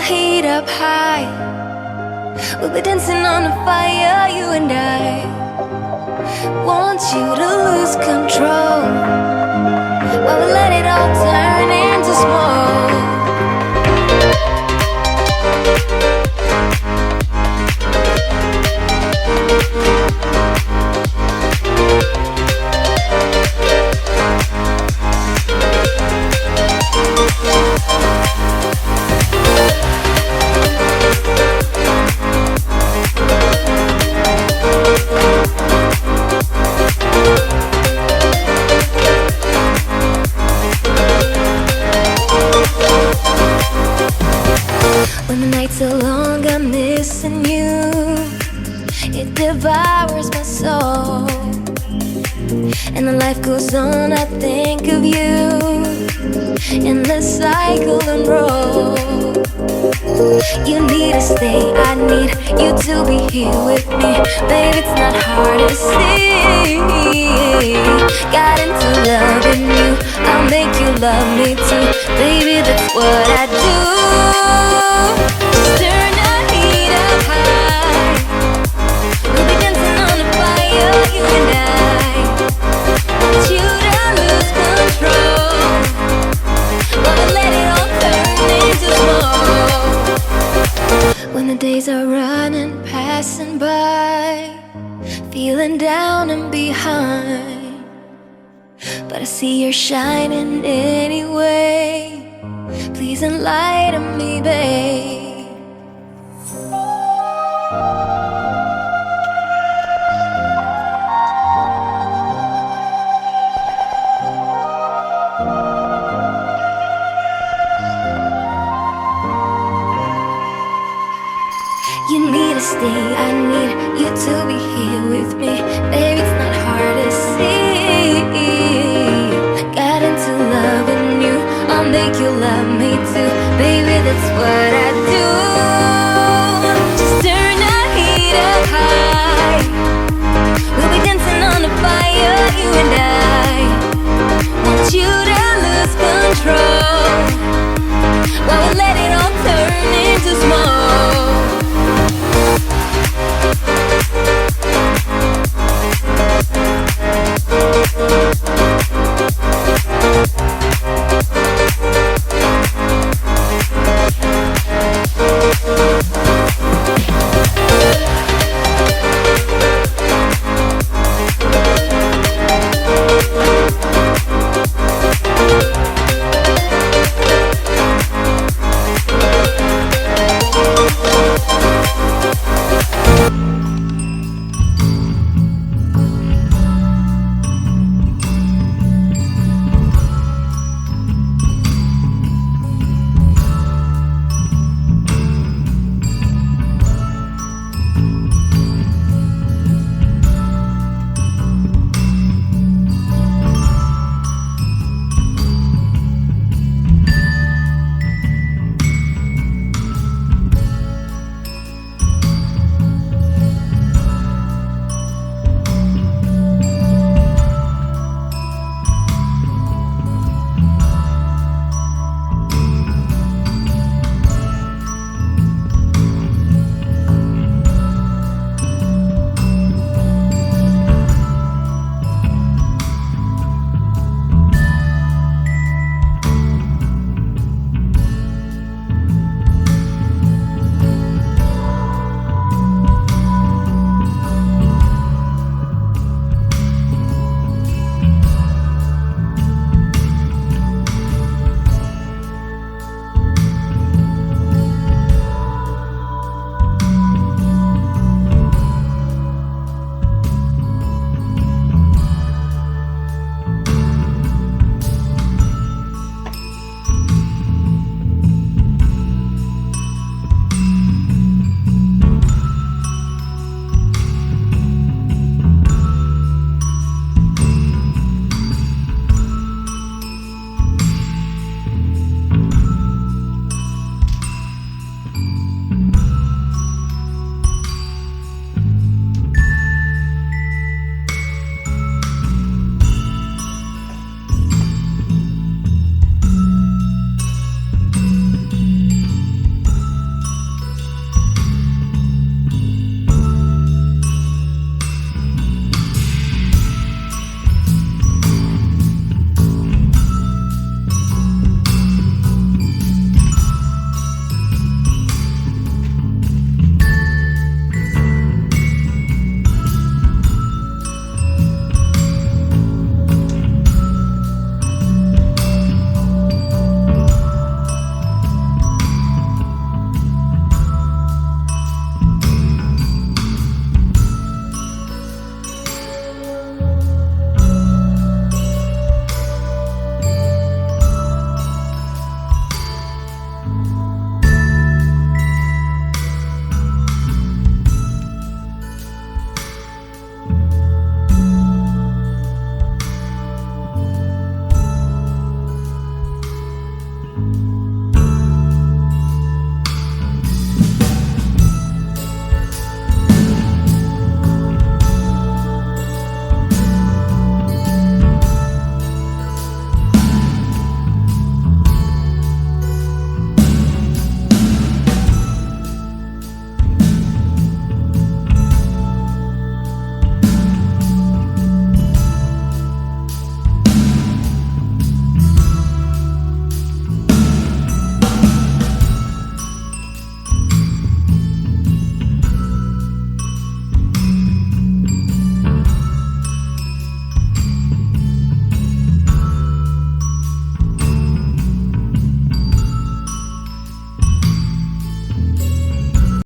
heat up high. We'll be dancing on the fire, you and I. Want you to lose control while we let it all turn into smoke. When the nights are long, I'm missing you. It devours my soul. And the life goes on, I think of you. Endless cycle and roll. You need to stay, I need you to be here with me. Babe, it's not hard to see. Got into loving you, I'll make you love me too. Baby, that's what I do. Turn the heat up high. We'll be dancing on the fire, you and I. Want you to lose control while we let it all turn into smoke. When the days are running, passing by, feeling down and behind, but I see you're shining anyway. Please enlighten me, babe. You need to stay, I need you to be here with me. Baby, it's not hard to see. Got into loving you, I'll make you love me too. Baby, that's what I